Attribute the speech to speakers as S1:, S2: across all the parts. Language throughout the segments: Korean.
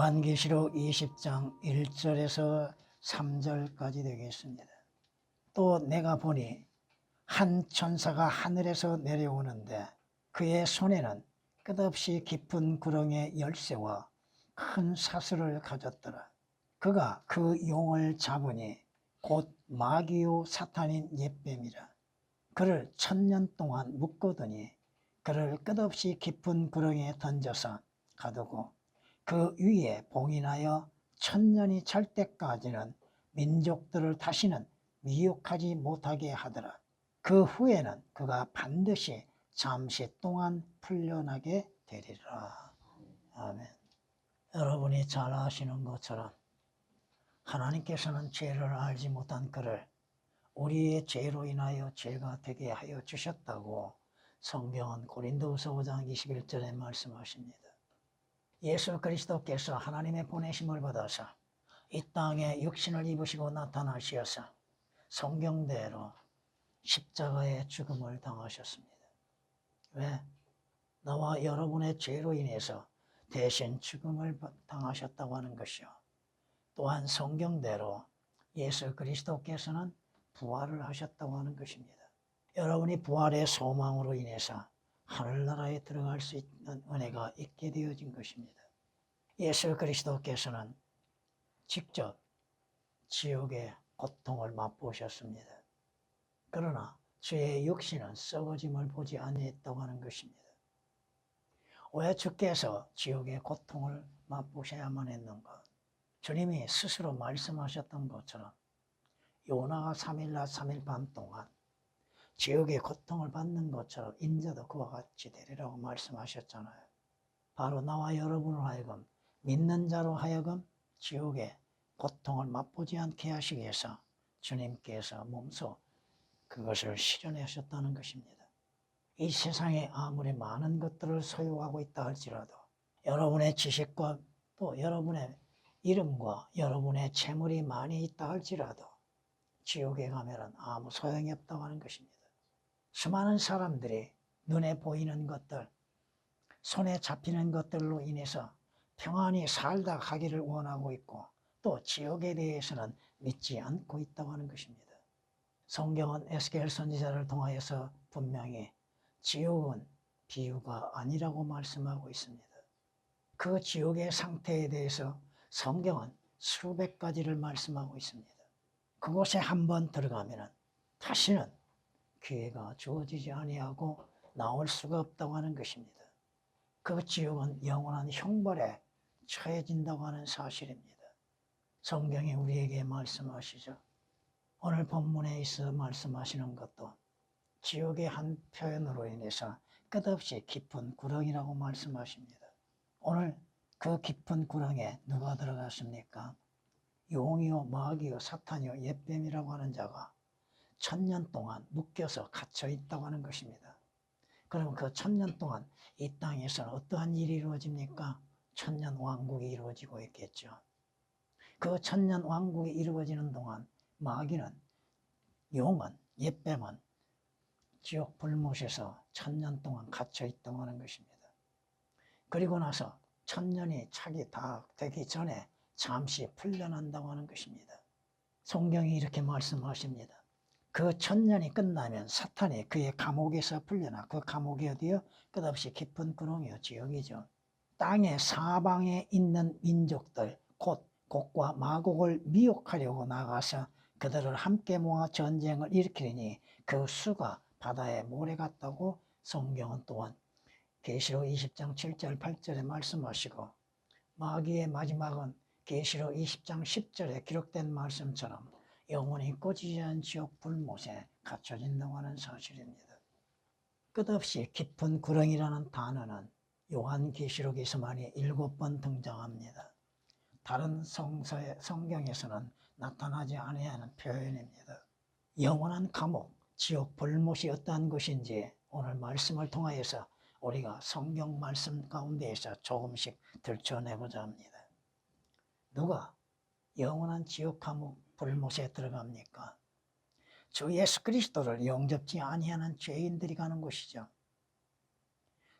S1: 요한계시록 20장 1절에서 3절까지 되겠습니다. 또 내가 보니 한 천사가 하늘에서 내려오는데 그의 손에는 끝없이 깊은 구렁의 열쇠와 큰 사슬을 가졌더라. 그가 그 용을 잡으니 곧 마귀요 사탄인 옛뱀이라. 그를 1000년 동안 묶어두니 그를 끝없이 깊은 구렁에 던져서 가두고 그 위에 봉인하여 1000년이 찰 때까지는 민족들을 다시는 미혹하지 못하게 하더라. 그 후에는 그가 반드시 잠시 동안 풀려나게 되리라. 아멘. 여러분이 잘 아시는 것처럼 하나님께서는 죄를 알지 못한 그를 우리의 죄로 인하여 죄가 되게 하여 주셨다고 성경은 고린도후서 5장 21절에 말씀하십니다. 예수 그리스도께서 하나님의 보내심을 받아서 이 땅에 육신을 입으시고 나타나셔서 성경대로 십자가의 죽음을 당하셨습니다. 왜? 나와 여러분의 죄로 인해서 대신 죽음을 당하셨다고 하는 것이요. 또한 성경대로 예수 그리스도께서는 부활을 하셨다고 하는 것입니다. 여러분이 부활의 소망으로 인해서 하늘나라에 들어갈 수 있는 은혜가 있게 되어진 것입니다. 예수 그리스도께서는 직접 지옥의 고통을 맛보셨습니다. 그러나 주의 육신은 썩어짐을 보지 아니했다고 하는 것입니다. 왜 주께서 지옥의 고통을 맛보셔야만 했는가? 주님이 스스로 말씀하셨던 것처럼 요나가 3일 낮 3일 밤 동안 지옥의 고통을 받는 것처럼 인자도 그와 같이 되리라고 말씀하셨잖아요. 바로 나와 여러분을 하여금 믿는 자로 하여금 지옥의 고통을 맛보지 않게 하시기 위해서 주님께서 몸소 그것을 실현하셨다는 것입니다. 이 세상에 아무리 많은 것들을 소유하고 있다 할지라도 여러분의 지식과 또 여러분의 이름과 여러분의 재물이 많이 있다 할지라도 지옥에 가면 아무 소용이 없다고 하는 것입니다. 수많은 사람들이 눈에 보이는 것들, 손에 잡히는 것들로 인해서 평안히 살다 가기를 원하고 있고 또 지옥에 대해서는 믿지 않고 있다고 하는 것입니다. 성경은 에스겔 선지자를 통하여서 분명히 지옥은 비유가 아니라고 말씀하고 있습니다. 그 지옥의 상태에 대해서 성경은 수백 가지를 말씀하고 있습니다. 그곳에 한번 들어가면 다시는 기회가 주어지지 아니하고 나올 수가 없다고 하는 것입니다. 그 지옥은 영원한 형벌에 처해진다고 하는 사실입니다. 성경이 우리에게 말씀하시죠. 오늘 본문에 있어 말씀하시는 것도 지옥의 한 표현으로 인해서 끝없이 깊은 구렁이라고 말씀하십니다. 오늘 그 깊은 구렁에 누가 들어갔습니까? 용이요 마귀요 사탄이요 옛뱀이라고 하는 자가 1000년 동안 묶여서 갇혀 있다고 하는 것입니다. 그럼 그 1000년 동안 이 땅에서는 어떠한 일이 이루어집니까? 1000년 왕국이 이루어지고 있겠죠. 그 1000년 왕국이 이루어지는 동안 마귀는, 용은, 옛뱀은 지옥 불못에서 1000년 동안 갇혀 있다고 하는 것입니다. 그리고 나서 1000년이 차기 다 되기 전에 잠시 풀려난다고 하는 것입니다. 성경이 이렇게 말씀하십니다. 그 1000년이 끝나면 사탄이 그의 감옥에서 풀려나 그 감옥이 어디요? 끝없이 깊은 구렁이요 지옥이죠. 땅의 사방에 있는 민족들 곧 곡과 마곡을 미혹하려고 나가서 그들을 함께 모아 전쟁을 일으키니 그 수가 바다에 모래 같다고 성경은 또한 계시록 20장 7절 8절에 말씀하시고 마귀의 마지막은 계시록 20장 10절에 기록된 말씀처럼 영원히 꺼지지 않은 지옥 불못에 갇혀진다고 하는 사실입니다. 끝없이 깊은 구렁이라는 단어는 요한계시록에서만이 7번 등장합니다. 다른 성경에서는 나타나지 아니하는 표현입니다. 영원한 감옥, 지옥 불못이 어떠한 것인지 오늘 말씀을 통하여서 우리가 성경 말씀 가운데에서 조금씩 들춰내고자 합니다. 누가 영원한 지옥 감옥 불못에 들어갑니까? 주 예수 그리스도를 영접지 아니하는 죄인들이 가는 곳이죠.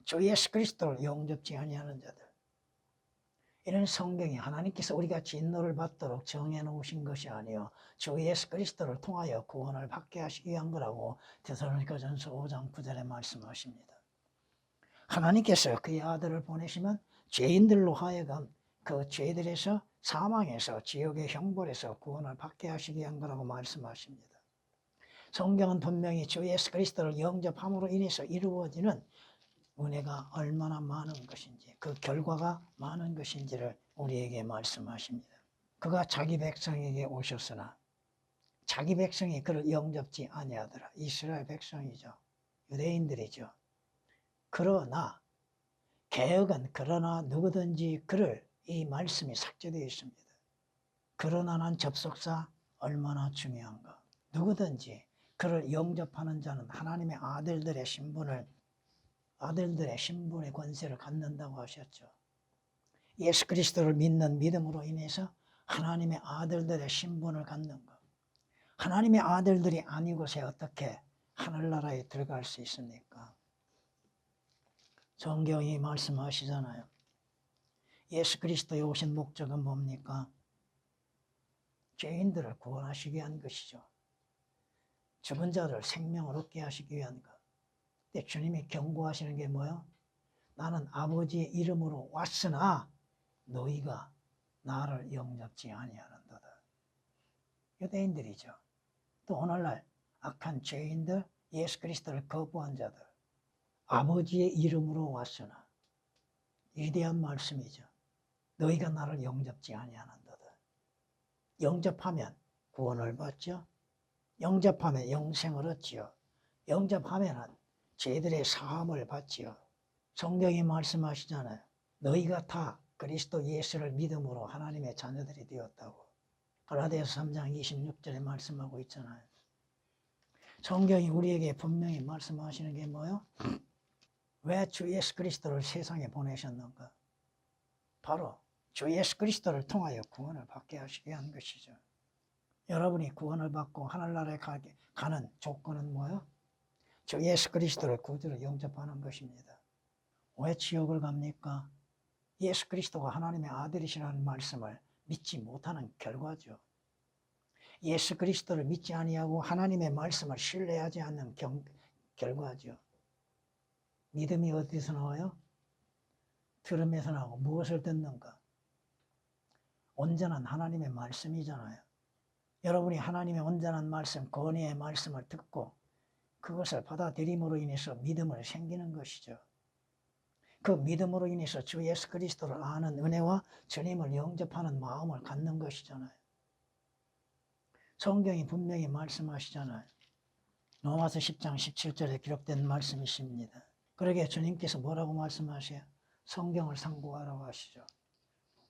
S1: 주 예수 그리스도를 영접지 아니하는 자들. 이런 성경이 하나님께서 우리가 진노를 받도록 정해 놓으신 것이 아니요 주 예수 그리스도를 통하여 구원을 받게 하시기 위한 거라고 데살로니가전서 5장 9절에 말씀하십니다. 하나님께서 그의 아들을 보내시면 죄인들로 하여금 그 죄들에서 사망에서 지옥의 형벌에서 구원을 받게 하시기 위한 거라고 말씀하십니다. 성경은 분명히 주 예수 그리스도를 영접함으로 인해서 이루어지는 은혜가 얼마나 많은 것인지 그 결과가 많은 것인지를 우리에게 말씀하십니다. 그가 자기 백성에게 오셨으나 자기 백성이 그를 영접지 아니하더라. 이스라엘 백성이죠. 유대인들이죠. 그러나 개혁은 그러나 누구든지 그를 이 말씀이 삭제되어 있습니다. 그러나는 접속사 얼마나 중요한가. 누구든지 그를 영접하는 자는 하나님의 아들들의 신분의 권세를 갖는다고 하셨죠. 예수 그리스도를 믿는 믿음으로 인해서 하나님의 아들들의 신분을 갖는 것. 하나님의 아들들이 아니고서 어떻게 하늘나라에 들어갈 수 있습니까? 성경이 말씀하시잖아요. 예수 그리스도에 오신 목적은 뭡니까? 죄인들을 구원하시기 위한 것이죠. 죽은 자를 생명을 얻게 하시기 위한 것. 근데 주님이 경고하시는 게 뭐예요? 나는 아버지의 이름으로 왔으나 너희가 나를 영접지 아니하는도다. 유대인들이죠. 또 오늘날 악한 죄인들, 예수 그리스도를 거부한 자들, 아버지의 이름으로 왔으나 위대한 말씀이죠. 너희가 나를 영접지 아니하는도다. 영접하면 구원을 받죠. 영접하면 영생을 얻지요. 영접하면 죄들의 사함을 받지요. 성경이 말씀하시잖아요. 너희가 다 그리스도 예수를 믿음으로 하나님의 자녀들이 되었다고. 갈라디아서 3장 26절에 말씀하고 있잖아요. 성경이 우리에게 분명히 말씀하시는 게 뭐예요? 왜 주 예수 그리스도를 세상에 보내셨는가? 바로 주 예수 그리스도를 통하여 구원을 받게 하시게 한 것이죠. 여러분이 구원을 받고 하늘나라에 가는 조건은 뭐예요? 주 예수 그리스도를 구주로 영접하는 것입니다. 왜 지옥을 갑니까? 예수 그리스도가 하나님의 아들이시라는 말씀을 믿지 못하는 결과죠. 예수 그리스도를 믿지 아니하고 하나님의 말씀을 신뢰하지 않는 결과죠. 믿음이 어디서 나와요? 들음에서 나오고 무엇을 듣는가? 온전한 하나님의 말씀이잖아요. 여러분이 하나님의 온전한 말씀, 권위의 말씀을 듣고 그것을 받아들임으로 인해서 믿음을 생기는 것이죠. 그 믿음으로 인해서 주 예수 그리스도를 아는 은혜와 주님을 영접하는 마음을 갖는 것이잖아요. 성경이 분명히 말씀하시잖아요. 로마서 10장 17절에 기록된 말씀이십니다. 그러게 주님께서 뭐라고 말씀하세요? 성경을 상고하라고 하시죠.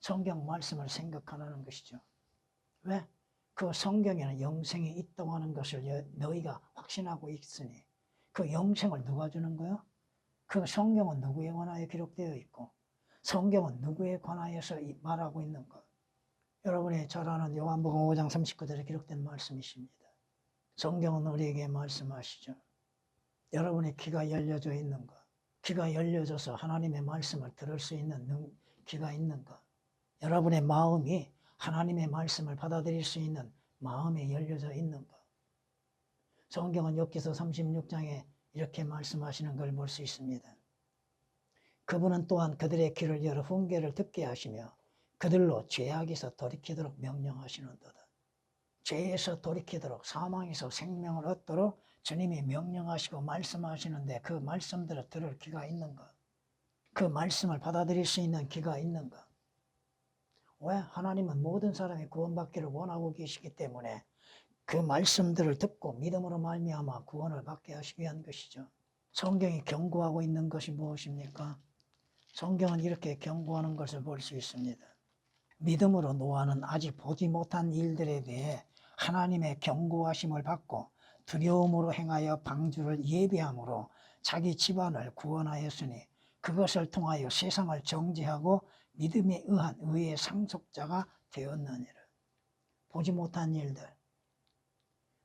S1: 성경 말씀을 생각하라는 것이죠. 왜? 그 성경에는 영생이 있다고 하는 것을 너희가 확신하고 있으니 그 영생을 누가 주는 거요? 그 성경은 누구에 관하여 기록되어 있고 성경은 누구에 관하여서 말하고 있는 것. 여러분이 잘 아는 요한복음 5장 39절에 기록된 말씀이십니다. 성경은 우리에게 말씀하시죠. 여러분의 귀가 열려져 있는 것. 귀가 열려져서 하나님의 말씀을 들을 수 있는 귀가 있는 것. 여러분의 마음이 하나님의 말씀을 받아들일 수 있는 마음이 열려져 있는 것. 성경은 욥기서 36장에 이렇게 말씀하시는 걸 볼 수 있습니다. 그분은 또한 그들의 귀를 열어 훈계를 듣게 하시며 그들로 죄악에서 돌이키도록 명령하시는도다. 죄에서 돌이키도록 사망에서 생명을 얻도록 주님이 명령하시고 말씀하시는데 그 말씀들을 들을 귀가 있는가? 그 말씀을 받아들일 수 있는 귀가 있는가? 왜? 하나님은 모든 사람이 구원받기를 원하고 계시기 때문에 그 말씀들을 듣고 믿음으로 말미암아 구원을 받게 하시기 위한 것이죠. 성경이 경고하고 있는 것이 무엇입니까? 성경은 이렇게 경고하는 것을 볼 수 있습니다. 믿음으로 노아는 아직 보지 못한 일들에 대해 하나님의 경고하심을 받고 두려움으로 행하여 방주를 예비함으로 자기 집안을 구원하였으니 그것을 통하여 세상을 정죄하고 믿음에 의한 의의 상속자가 되었느니라.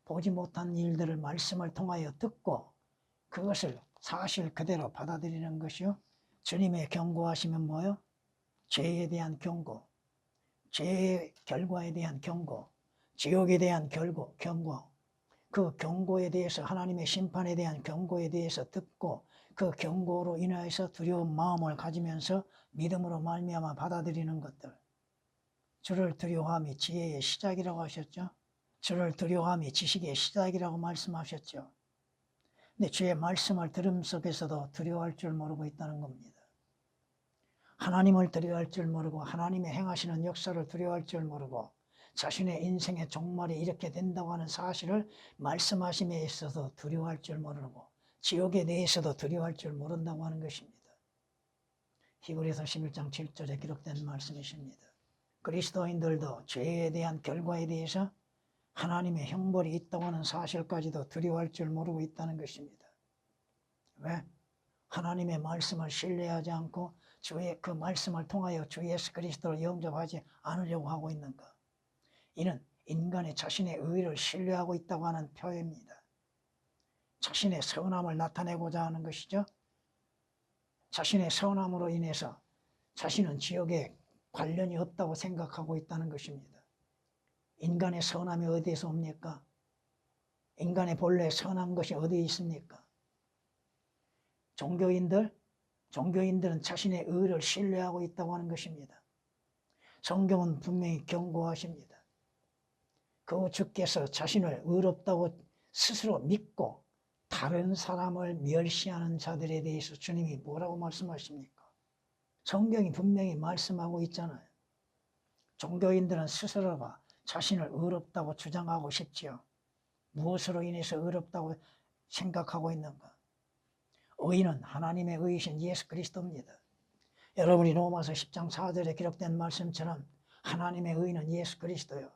S1: 보지 못한 일들을 말씀을 통하여 듣고 그것을 사실 그대로 받아들이는 것이요. 주님의 경고하시면 뭐요? 죄에 대한 경고, 죄의 결과에 대한 경고, 지옥에 대한 경고, 그 경고에 대해서 하나님의 심판에 대한 경고에 대해서 듣고 그 경고로 인하여서 두려운 마음을 가지면서 믿음으로 말미암아 받아들이는 것들. 주를 두려워함이 지혜의 시작이라고 하셨죠. 주를 두려워함이 지식의 시작이라고 말씀하셨죠. 근데 주의 말씀을 들음 속에서도 두려워할 줄 모르고 있다는 겁니다. 하나님을 두려워할 줄 모르고 하나님의 행하시는 역사를 두려워할 줄 모르고 자신의 인생의 종말이 이렇게 된다고 하는 사실을 말씀하심에 있어서 두려워할 줄 모르고 지옥에 대해서도 두려워할 줄 모른다고 하는 것입니다. 히브리서 11장 7절에 기록된 말씀이십니다. 그리스도인들도 죄에 대한 결과에 대해서 하나님의 형벌이 있다고 하는 사실까지도 두려워할 줄 모르고 있다는 것입니다. 왜? 하나님의 말씀을 신뢰하지 않고 주의 그 말씀을 통하여 주 예수 그리스도를 영접하지 않으려고 하고 있는가? 이는 인간의 자신의 의를 신뢰하고 있다고 하는 표현입니다. 자신의 선함을 나타내고자 하는 것이죠. 자신의 선함으로 인해서 자신은 지옥에 관련이 없다고 생각하고 있다는 것입니다. 인간의 선함이 어디에서 옵니까? 인간의 본래 선한 것이 어디에 있습니까? 종교인들은 자신의 의를 신뢰하고 있다고 하는 것입니다. 성경은 분명히 경고하십니다. 그 주께서 자신을 의롭다고 스스로 믿고 다른 사람을 멸시하는 자들에 대해서 주님이 뭐라고 말씀하십니까? 성경이 분명히 말씀하고 있잖아요. 종교인들은 스스로가 자신을 의롭다고 주장하고 싶지요. 무엇으로 인해서 의롭다고 생각하고 있는가? 의인은 하나님의 의이신 예수 그리스도입니다. 여러분이 로마서 10장 4절에 기록된 말씀처럼 하나님의 의인은 예수 그리스도요.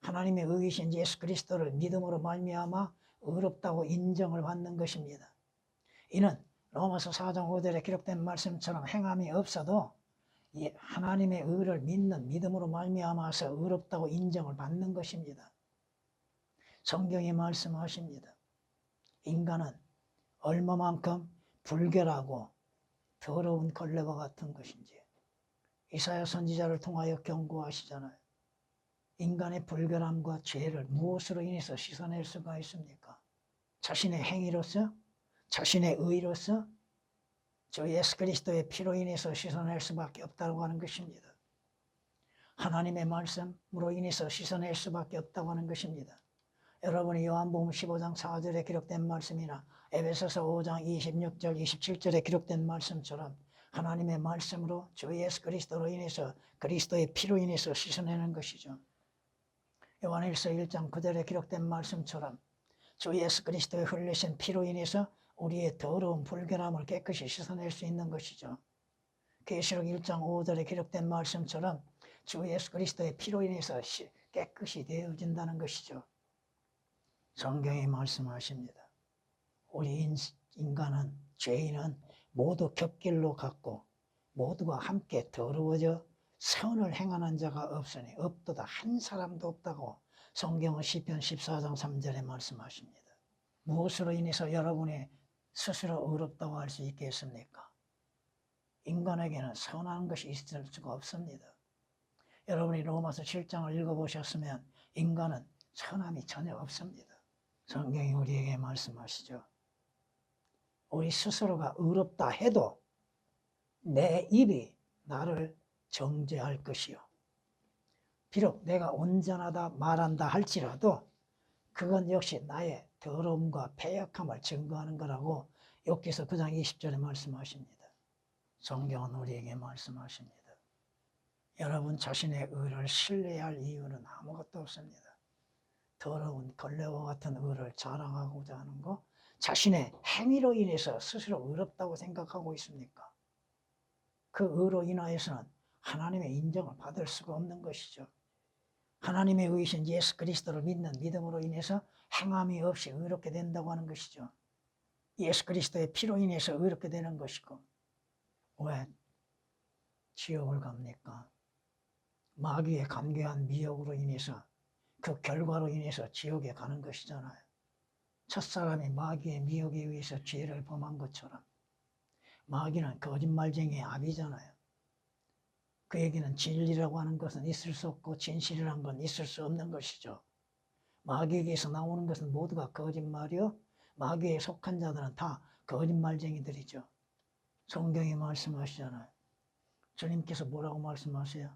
S1: 하나님의 의이신 예수 그리스도를 믿음으로 말미암아 의롭다고 인정을 받는 것입니다. 이는 로마서 4장 5절에 기록된 말씀처럼 행함이 없어도 하나님의 의를 믿는 믿음으로 말미암아서 의롭다고 인정을 받는 것입니다. 성경이 말씀하십니다. 인간은 얼마만큼 불결하고 더러운 걸레와 같은 것인지 이사야 선지자를 통하여 경고하시잖아요. 인간의 불결함과 죄를 무엇으로 인해서 씻어낼 수가 있습니까? 자신의 행위로서, 자신의 의로서, 주 예수 그리스도의 피로 인해서 씻어낼 수밖에 없다고 하는 것입니다. 하나님의 말씀으로 인해서 씻어낼 수밖에 없다고 하는 것입니다. 여러분이 요한복음 15장 4절에 기록된 말씀이나 에베소서 5장 26절 27절에 기록된 말씀처럼 하나님의 말씀으로 주 예수 그리스도로 인해서 그리스도의 피로 인해서 씻어내는 것이죠. 요한일서 1장 9절에 기록된 말씀처럼 주 예수 그리스도의 흘리신 피로 인해서 우리의 더러운 불결함을 깨끗이 씻어낼 수 있는 것이죠. 계시록 1장 5절에 기록된 말씀처럼 주 예수 그리스도의 피로 인해서 깨끗이 되어진다는 것이죠. 성경이 말씀하십니다. 우리 인간은, 죄인은 모두 곁길로 갔고 모두가 함께 더러워져 선을 행하는 자가 없으니 없도다 한 사람도 없다고 성경은 시편 14장 3절에 말씀하십니다. 무엇으로 인해서 여러분이 스스로 의롭다고 할 수 있겠습니까? 인간에게는 선한 것이 있을 수가 없습니다. 여러분이 로마서 7장을 읽어보셨으면 인간은 선함이 전혀 없습니다. 성경이 우리에게 말씀하시죠. 우리 스스로가 의롭다 해도 내 입이 나를 정죄할 것이요. 비록 내가 온전하다 말한다 할지라도 그건 역시 나의 더러움과 패역함을 증거하는 거라고 욥기서 9장 20절에 말씀하십니다. 성경은 우리에게 말씀하십니다. 여러분 자신의 의를 신뢰할 이유는 아무것도 없습니다. 더러운 걸레와 같은 의를 자랑하고자 하는 거, 자신의 행위로 인해서 스스로 의롭다고 생각하고 있습니까? 그 의로 인하여서는 하나님의 인정을 받을 수가 없는 것이죠. 하나님의 의이신 예수 그리스도를 믿는 믿음으로 인해서 행함이 없이 의롭게 된다고 하는 것이죠. 예수 그리스도의 피로 인해서 의롭게 되는 것이고, 왜 지옥을 갑니까? 마귀의 간교한 미혹으로 인해서 그 결과로 인해서 지옥에 가는 것이잖아요. 첫사람이 마귀의 미혹에 의해서 죄를 범한 것처럼 마귀는 거짓말쟁이의 아비잖아요. 그 얘기는 진리라고 하는 것은 있을 수 없고 진실이라는 건 있을 수 없는 것이죠. 마귀에게서 나오는 것은 모두가 거짓말이요. 마귀에 속한 자들은 다 거짓말쟁이들이죠. 성경이 말씀하시잖아요. 주님께서 뭐라고 말씀하세요?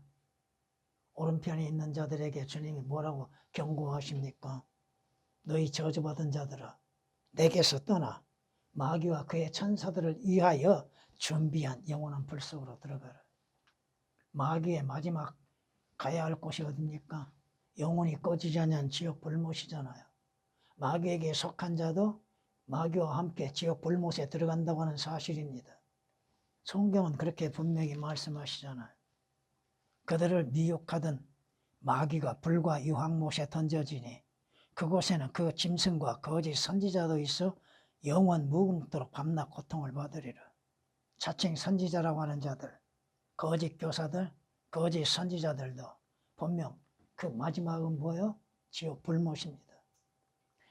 S1: 오른편에 있는 자들에게 주님이 뭐라고 경고하십니까? 너희 저주받은 자들아, 내게서 떠나 마귀와 그의 천사들을 위하여 준비한 영원한 불 속으로 들어가라. 마귀의 마지막 가야 할 곳이 어딥니까? 영원히 꺼지지 않는 지옥 불못이잖아요. 마귀에게 속한 자도 마귀와 함께 지옥 불못에 들어간다고 하는 사실입니다. 성경은 그렇게 분명히 말씀하시잖아요. 그들을 미혹하던 마귀가 불과 유황못에 던져지니 그곳에는 그 짐승과 거짓 선지자도 있어 영원 무궁토록 밤낮 고통을 받으리라. 자칭 선지자라고 하는 자들, 거짓 교사들, 거짓 선지자들도 분명 그 마지막은 뭐예요? 지옥 불못입니다.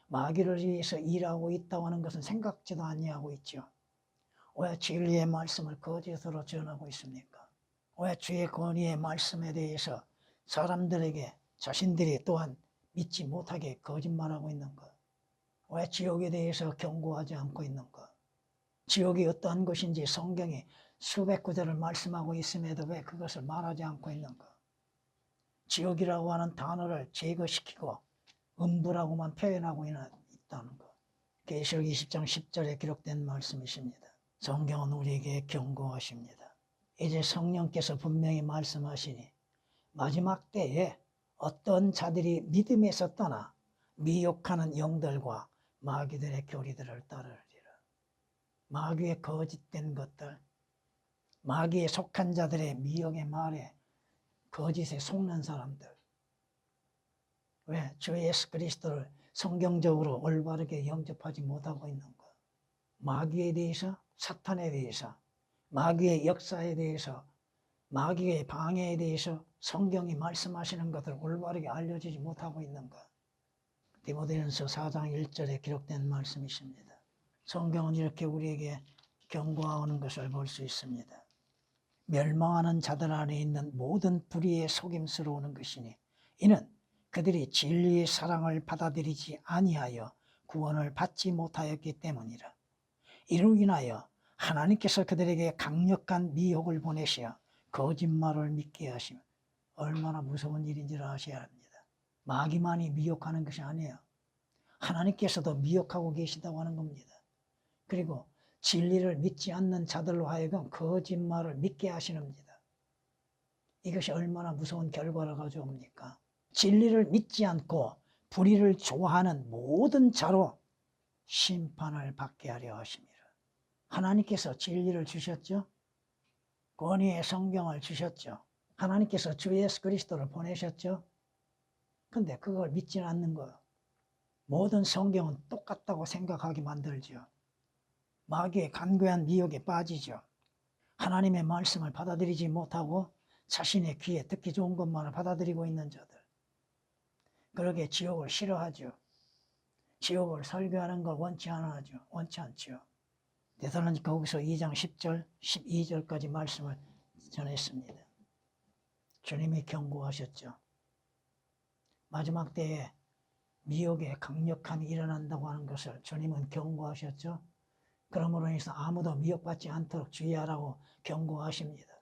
S1: 마귀를 위해서 일하고 있다고 하는 것은 생각지도 아니하고 있죠. 왜 진리의 말씀을 거짓으로 전하고 있습니까? 왜 주의 권위의 말씀에 대해서 사람들에게 자신들이 또한 믿지 못하게 거짓말하고 있는가? 왜 지옥에 대해서 경고하지 않고 있는가? 지옥이 어떠한 것인지 성경이 수백 구절을 말씀하고 있음에도 왜 그것을 말하지 않고 있는가? 지옥이라고 하는 단어를 제거시키고 음부라고만 표현하고 있다는 것. 계시록 20장 10절에 기록된 말씀이십니다. 성경은 우리에게 경고하십니다. 이제 성령께서 분명히 말씀하시니 마지막 때에 어떤 자들이 믿음에서 떠나 미혹하는 영들과 마귀들의 교리들을 따르리라. 마귀의 거짓된 것들, 마귀에 속한 자들의 미혹의 말에 거짓에 속는 사람들. 왜? 주 예수 그리스도를 성경적으로 올바르게 영접하지 못하고 있는 것. 마귀에 대해서, 사탄에 대해서, 마귀의 역사에 대해서, 마귀의 방해에 대해서 성경이 말씀하시는 것을 올바르게 알려주지 못하고 있는 것. 디모데전서 4장 1절에 기록된 말씀이십니다. 성경은 이렇게 우리에게 경고하는 것을 볼 수 있습니다. 멸망하는 자들 안에 있는 모든 불의에 속임스러우는 것이니 이는 그들이 진리의 사랑을 받아들이지 아니하여 구원을 받지 못하였기 때문이라. 이로 인하여 하나님께서 그들에게 강력한 미혹을 보내시어 거짓말을 믿게 하시며 얼마나 무서운 일인지를 아셔야 합니다. 마귀만이 미혹하는 것이 아니에요. 하나님께서도 미혹하고 계시다고 하는 겁니다. 그리고 진리를 믿지 않는 자들로 하여금 거짓말을 믿게 하시는입니다. 이것이 얼마나 무서운 결과를 가져옵니까? 진리를 믿지 않고 불의를 좋아하는 모든 자로 심판을 받게 하려 하십니다. 하나님께서 진리를 주셨죠? 권위의 성경을 주셨죠? 하나님께서 주 예수 그리스도를 보내셨죠? 근데 그걸 믿지는 않는 거예요. 모든 성경은 똑같다고 생각하게 만들죠. 마귀의 간교한 미혹에 빠지죠. 하나님의 말씀을 받아들이지 못하고 자신의 귀에 듣기 좋은 것만을 받아들이고 있는 자들. 그러게 지옥을 싫어하죠. 지옥을 설교하는 걸 원치 않죠. 데살로니가 거기서 2장 10절, 12절까지 말씀을 전했습니다. 주님이 경고하셨죠. 마지막 때에 미혹의 강력함이 일어난다고 하는 것을 주님은 경고하셨죠. 그러므로 인해서 아무도 미혹받지 않도록 주의하라고 경고하십니다.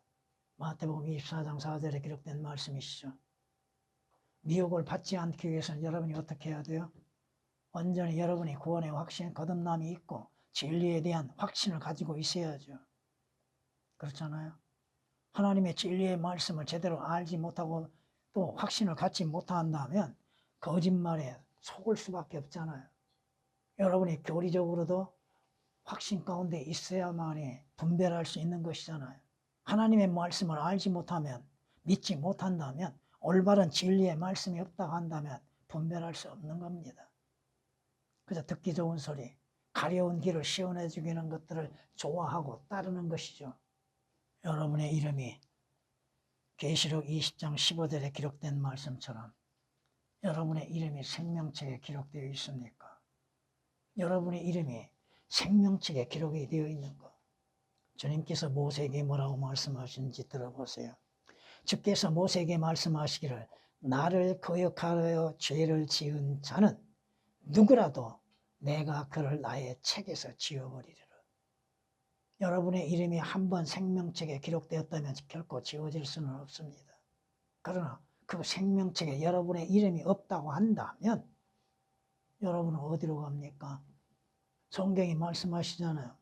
S1: 마태복음 24장 4절에 기록된 말씀이시죠. 미혹을 받지 않기 위해서는 여러분이 어떻게 해야 돼요? 온전히 여러분이 구원의 확신, 거듭남이 있고 진리에 대한 확신을 가지고 있어야죠. 그렇잖아요. 하나님의 진리의 말씀을 제대로 알지 못하고 또 확신을 갖지 못한다면 거짓말에 속을 수밖에 없잖아요. 여러분이 교리적으로도 확신 가운데 있어야만이 분별할 수 있는 것이잖아요. 하나님의 말씀을 알지 못하면, 믿지 못한다면, 올바른 진리의 말씀이 없다고 한다면 분별할 수 없는 겁니다. 그래서 듣기 좋은 소리, 가려운 길을 시원해 주기는 것들을 좋아하고 따르는 것이죠. 여러분의 이름이 계시록 20장 15절에 기록된 말씀처럼 여러분의 이름이 생명책에 기록되어 있습니까? 여러분의 이름이 생명책에 기록이 되어 있는 것. 주님께서 모세에게 뭐라고 말씀하시는지 들어보세요. 주께서 모세에게 말씀하시기를 나를 거역하여 죄를 지은 자는 누구라도 내가 그를 나의 책에서 지워버리리라. 여러분의 이름이 한번 생명책에 기록되었다면 결코 지워질 수는 없습니다. 그러나 그 생명책에 여러분의 이름이 없다고 한다면 여러분은 어디로 갑니까? 성경이 말씀하시잖아요.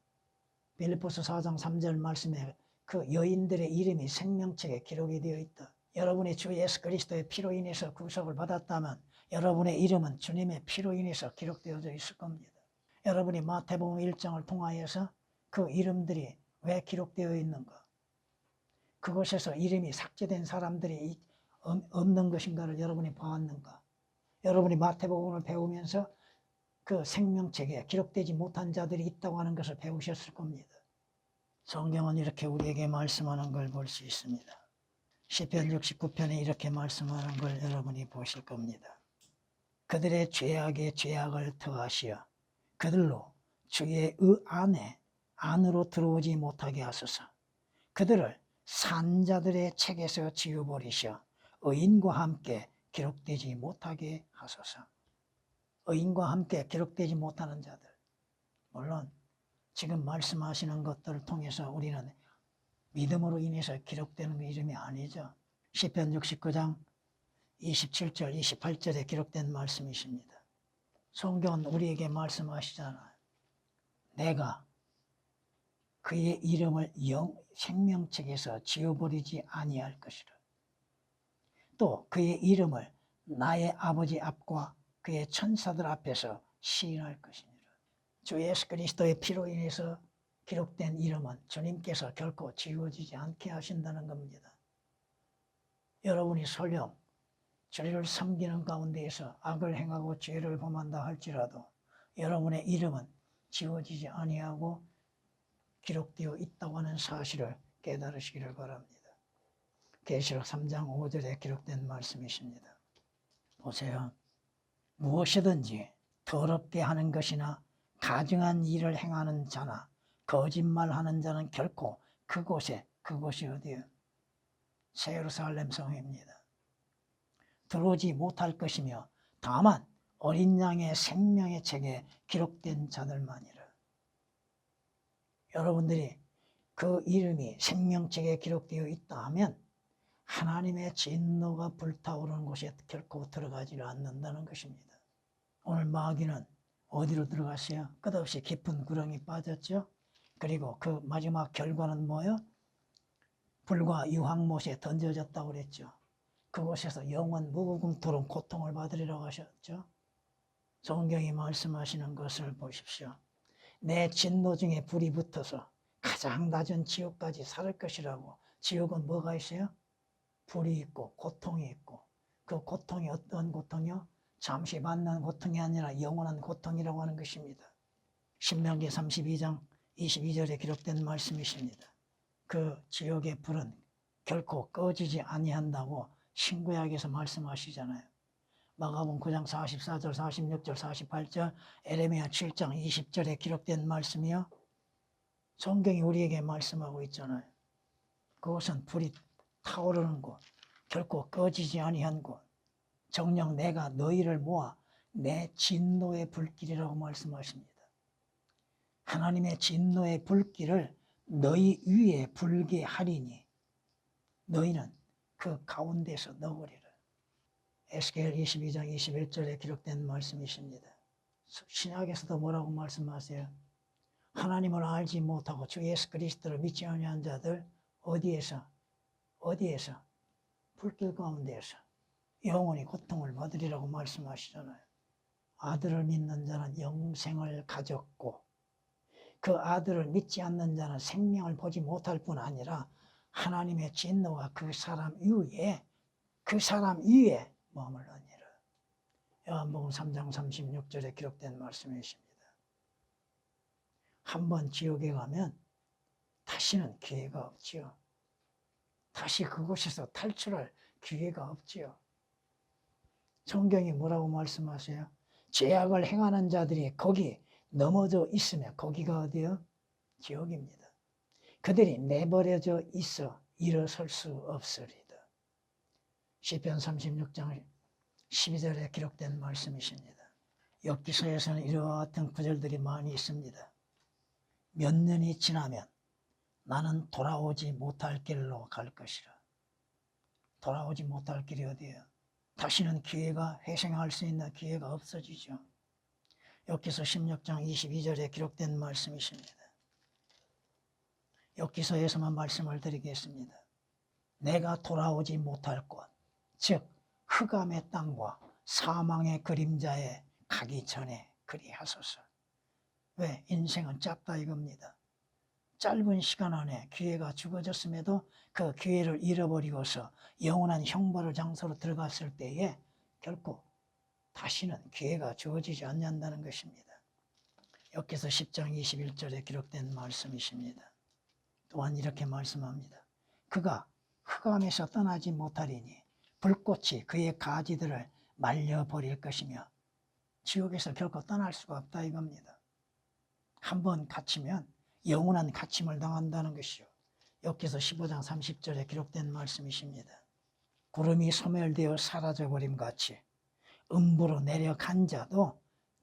S1: 빌립보서 4장 3절 말씀에 그 여인들의 이름이 생명책에 기록이 되어 있다. 여러분이 주 예수 그리스도의 피로 인해서 구속을 받았다면 여러분의 이름은 주님의 피로 인해서 기록되어져 있을 겁니다. 여러분이 마태복음 1장을 통하여서 그 이름들이 왜 기록되어 있는가? 그곳에서 이름이 삭제된 사람들이 없는 것인가를 여러분이 보았는가? 여러분이 마태복음을 배우면서 그 생명책에 기록되지 못한 자들이 있다고 하는 것을 배우셨을 겁니다. 성경은 이렇게 우리에게 말씀하는 걸 볼 수 있습니다. 시편 69편에 이렇게 말씀하는 걸 여러분이 보실 겁니다. 그들의 죄악에 죄악을 더하시어 그들로 주의 안으로 들어오지 못하게 하소서. 그들을 산자들의 책에서 지워버리셔 의인과 함께 기록되지 못하게 하소서. 의인과 함께 기록되지 못하는 자들, 물론 지금 말씀하시는 것들을 통해서 우리는 믿음으로 인해서 기록되는 이름이 아니죠. 시편 69장 27절 28절에 기록된 말씀이십니다. 성경은 우리에게 말씀하시잖아요. 내가 그의 이름을 생명책에서 지워버리지 아니할 것이라. 또 그의 이름을 나의 아버지 앞과 그의 천사들 앞에서 시인할 것이니라. 주 예수 그리스도의 피로 인해서 기록된 이름은 주님께서 결코 지워지지 않게 하신다는 겁니다. 여러분이 설령 주를 섬기는 가운데에서 악을 행하고 죄를 범한다 할지라도 여러분의 이름은 지워지지 아니하고 기록되어 있다고 하는 사실을 깨달으시기를 바랍니다. 계시록 3장 5절에 기록된 말씀이십니다. 보세요. 무엇이든지 더럽게 하는 것이나 가증한 일을 행하는 자나 거짓말하는 자는 결코 그곳이 어디요? 새 예루살렘 성입니다. 들어오지 못할 것이며 다만 어린 양의 생명의 책에 기록된 자들만이라. 여러분들이 그 이름이 생명책에 기록되어 있다 하면 하나님의 진노가 불타오르는 곳에 결코 들어가지 않는다는 것입니다. 오늘 마귀는 어디로 들어갔어요? 끝없이 깊은 구렁이 빠졌죠. 그리고 그 마지막 결과는 뭐예요? 불과 유황못에 던져졌다고 그랬죠. 그곳에서 영원 무궁토록 고통을 받으리라고 하셨죠. 성경이 말씀하시는 것을 보십시오. 내 진노 중에 불이 붙어서 가장 낮은 지옥까지 살 것이라고. 지옥은 뭐가 있어요? 불이 있고 고통이 있고, 그 고통이 어떤 고통이요? 잠시 받는 고통이 아니라 영원한 고통이라고 하는 것입니다. 신명기 32장 22절에 기록된 말씀이십니다. 그 지옥의 불은 결코 꺼지지 아니한다고 신구약에서 말씀하시잖아요. 마가복음 9장 44절, 46절, 48절, 에레미야 7장 20절에 기록된 말씀이요. 성경이 우리에게 말씀하고 있잖아요. 그것은 불이 타오르는 곳, 결코 꺼지지 아니한 곳, 정녕 내가 너희를 모아 내 진노의 불길이라고 말씀하십니다. 하나님의 진노의 불길을 너희 위에 불게 하리니 너희는 그 가운데서 넣으리라. 에스겔 22장 21절에 기록된 말씀이십니다. 신약에서도 뭐라고 말씀하세요? 하나님을 알지 못하고 주 예수 그리스도를 믿지 아니한 자들 어디에서? 불길 가운데에서 영원히 고통을 받으리라고 말씀하시잖아요. 아들을 믿는 자는 영생을 가졌고 그 아들을 믿지 않는 자는 생명을 보지 못할 뿐 아니라 하나님의 진노가 그 사람 위에 머물러니라. 요한복음 3장 36절에 기록된 말씀이십니다. 한번 지옥에 가면 다시는 기회가 없지요. 다시 그곳에서 탈출할 기회가 없지요. 성경이 뭐라고 말씀하세요? 죄악을 행하는 자들이 거기 넘어져 있으면 거기가 어디요? 지옥입니다. 그들이 내버려져 있어 일어설 수 없으리다. 시편 36장 12절에 기록된 말씀이십니다. 욥기서에서는 이와 같은 구절들이 많이 있습니다. 몇 년이 지나면 나는 돌아오지 못할 길로 갈 것이라. 돌아오지 못할 길이 어디예요? 다시는 기회가, 회생할 수 있는 기회가 없어지죠. 욥기서 16장 22절에 기록된 말씀이십니다. 욥기서에서만 말씀을 드리겠습니다. 내가 돌아오지 못할 곳, 즉 흑암의 땅과 사망의 그림자에 가기 전에 그리하소서. 왜? 인생은 짧다 이겁니다. 짧은 시간 안에 기회가 주어졌음에도 그 기회를 잃어버리고서 영원한 형벌의 장소로 들어갔을 때에 결코 다시는 기회가 주어지지 않는다는 것입니다. 욥기서 10장 21절에 기록된 말씀이십니다. 또한 이렇게 말씀합니다. 그가 흑암에서 떠나지 못하리니 불꽃이 그의 가지들을 말려버릴 것이며 지옥에서 결코 떠날 수가 없다 이겁니다. 한번 갇히면 영원한 갇힘을 당한다는 것이요. 욥기서 15장 30절에 기록된 말씀이십니다. 구름이 소멸되어 사라져버림 같이 음부로 내려간 자도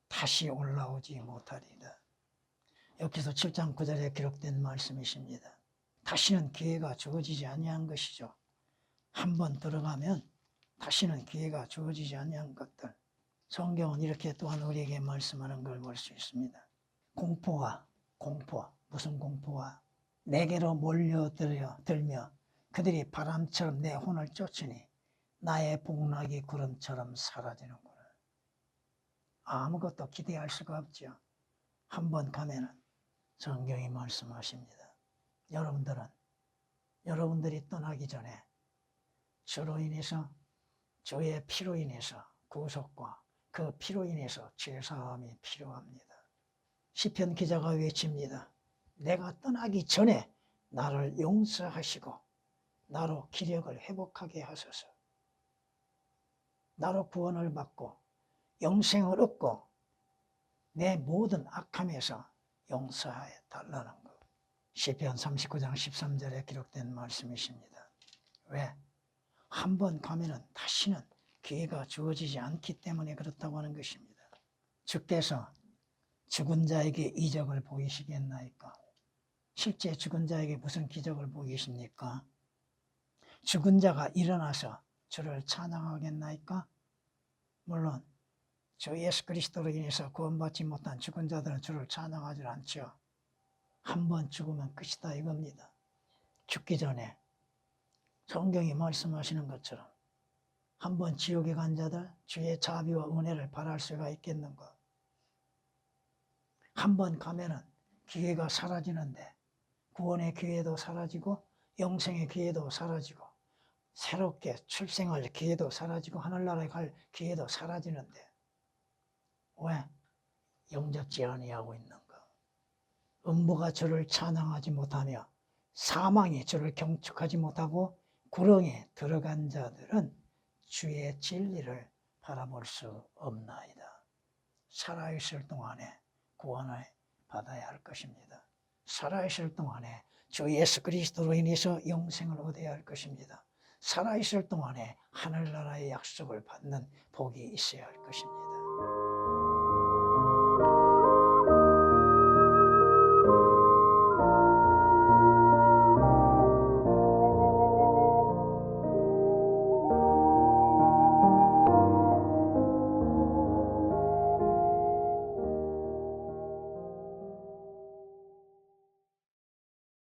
S1: 다시 올라오지 못하리다. 욥기서 7장 9절에 기록된 말씀이십니다. 다시는 기회가 주어지지 아니한 것이죠. 한번 들어가면 다시는 기회가 주어지지 아니한 것들. 성경은 이렇게 또한 우리에게 말씀하는 걸 볼 수 있습니다. 공포와 공포, 무슨 공포와? 내게로 몰려들며 그들이 바람처럼 내 혼을 쫓으니 나의 복락이 구름처럼 사라지는구나. 아무것도 기대할 수가 없죠. 한번 가면은 성경이 말씀하십니다. 여러분들이 떠나기 전에 주로 인해서, 주의 피로 인해서 구속과 그 피로 인해서 죄사함이 필요합니다. 시편 기자가 외칩니다. 내가 떠나기 전에 나를 용서하시고 나로 기력을 회복하게 하소서. 나로 구원을 받고 영생을 얻고 내 모든 악함에서 용서해 달라는 것. 시편 39장 13절에 기록된 말씀이십니다. 왜? 한번 가면은 다시는 기회가 주어지지 않기 때문에 그렇다고 하는 것입니다. 주께서 죽은 자에게 이적을 보이시겠나이까? 실제 죽은 자에게 무슨 기적을 보이십니까? 죽은 자가 일어나서 주를 찬양하겠나이까? 물론 주 예수 그리스도로 인해서 구원받지 못한 죽은 자들은 주를 찬양하지 않죠. 한번 죽으면 끝이다 이겁니다. 죽기 전에 성경이 말씀하시는 것처럼 한번 지옥에 간 자들 주의 자비와 은혜를 바랄 수가 있겠는가? 한번 가면은 기회가 사라지는데 구원의 기회도 사라지고 영생의 기회도 사라지고 새롭게 출생할 기회도 사라지고 하늘나라에 갈 기회도 사라지는데 왜? 영접지 아니하고 있는 거. 음부가 주를 찬양하지 못하며 사망이 주를 경축하지 못하고 구렁에 들어간 자들은 주의 진리를 바라볼 수 없나이다. 살아있을 동안에 구원을 받아야 할 것입니다. 살아있을 동안에 주 예수 그리스도로 인해서 영생을 얻어야 할 것입니다. 살아있을 동안에 하늘나라의 약속을 받는 복이 있어야 할 것입니다.